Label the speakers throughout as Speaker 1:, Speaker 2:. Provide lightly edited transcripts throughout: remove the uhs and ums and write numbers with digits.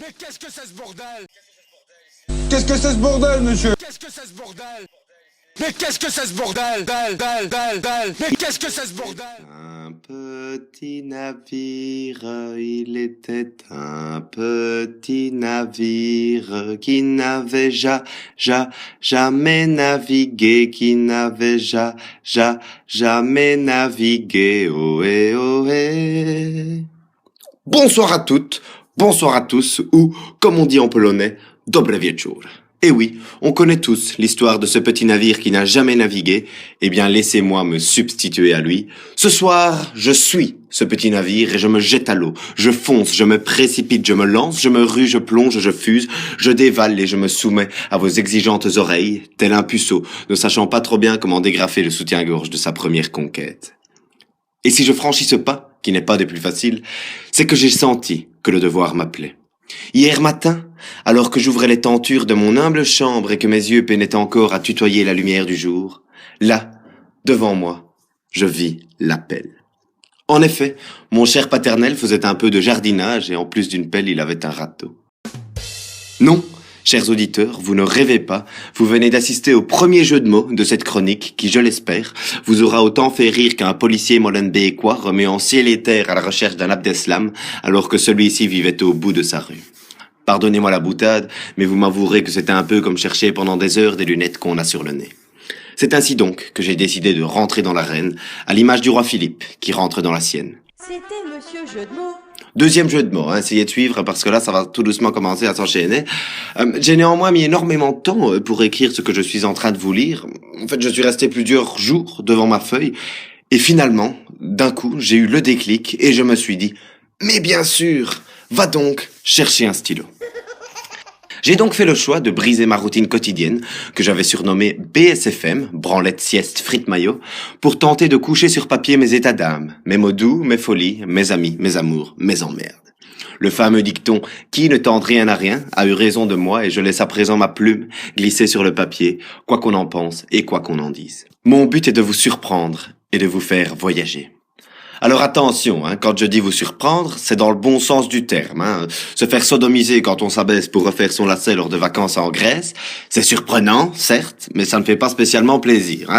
Speaker 1: Mais qu'est-ce que c'est ce bordel?
Speaker 2: Qu'est-ce que c'est ce bordel, monsieur?
Speaker 1: Qu'est-ce que c'est ce bordel? Mais qu'est-ce que c'est ce bordel? Mais qu'est-ce que c'est ce bordel?
Speaker 3: Un petit navire, il était un petit navire qui n'avait jamais navigué, qui n'avait jamais navigué, ohé, ohé. Bonsoir à toutes, bonsoir à tous, ou, comme on dit en polonais, dobre wieczór. Et oui, on connaît tous l'histoire de ce petit navire qui n'a jamais navigué. Eh bien, laissez-moi me substituer à lui. Ce soir, je suis ce petit navire et je me jette à l'eau. Je fonce, je me précipite, je me lance, je me rue, je plonge, je fuse, je dévale et je me soumets à vos exigeantes oreilles, tel un puceau, ne sachant pas trop bien comment dégrafer le soutien-gorge de sa première conquête. Et si je franchis ce pas, qui n'est pas des plus faciles, c'est que j'ai senti que le devoir m'appelait. Hier matin, alors que j'ouvrais les tentures de mon humble chambre et que mes yeux peinaient encore à tutoyer la lumière du jour, là, devant moi, je vis l'appel. En effet, mon cher paternel faisait un peu de jardinage et en plus d'une pelle, il avait un râteau. Non, chers auditeurs, vous ne rêvez pas, vous venez d'assister au premier jeu de mots de cette chronique qui, je l'espère, vous aura autant fait rire qu'un policier molenbeekois remet en ciel et terre à la recherche d'un Abdeslam alors que celui-ci vivait au bout de sa rue. Pardonnez-moi la boutade, mais vous m'avouerez que c'était un peu comme chercher pendant des heures des lunettes qu'on a sur le nez. C'est ainsi donc que j'ai décidé de rentrer dans l'arène, à l'image du roi Philippe qui rentre dans la sienne.
Speaker 4: C'était Monsieur Jeu de mots.
Speaker 3: Deuxième jeu de mots, essayez de suivre parce que là ça va tout doucement commencer à s'enchaîner. J'ai néanmoins mis énormément de temps pour écrire ce que je suis en train de vous lire. En fait, je suis resté plusieurs jours devant ma feuille et finalement, d'un coup, j'ai eu le déclic et je me suis dit « Mais bien sûr, va donc chercher un stylo ». J'ai donc fait le choix de briser ma routine quotidienne, que j'avais surnommée BSFM, branlette, sieste, frites, maillot, pour tenter de coucher sur papier mes états d'âme, mes mots doux, mes folies, mes amis, mes amours, mes emmerdes. Le fameux dicton « Qui ne tente rien à rien » a eu raison de moi et je laisse à présent ma plume glisser sur le papier, quoi qu'on en pense et quoi qu'on en dise. Mon but est de vous surprendre et de vous faire voyager. Alors attention, quand je dis vous surprendre, c'est dans le bon sens du terme. Se faire sodomiser quand on s'abaisse pour refaire son lacet lors de vacances en Grèce, c'est surprenant, certes, mais ça ne fait pas spécialement plaisir.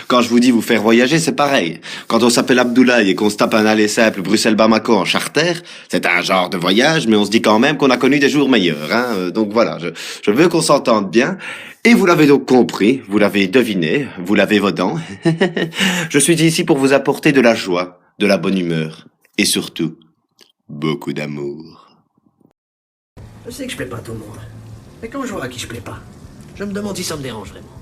Speaker 3: Quand je vous dis vous faire voyager, c'est pareil. Quand on s'appelle Abdoulaye et qu'on se tape un aller simple Bruxelles-Bamako en charter, c'est un genre de voyage, mais on se dit quand même qu'on a connu des jours meilleurs. Donc voilà, je veux qu'on s'entende bien. Et vous l'avez donc compris, vous l'avez deviné, vous l'avez vos dents. Je suis ici pour vous apporter de la joie, de la bonne humeur et surtout, beaucoup d'amour.
Speaker 5: Je sais que je plais pas à tout le monde. Mais quand je vois à qui je plais pas, je me demande si ça me dérange vraiment.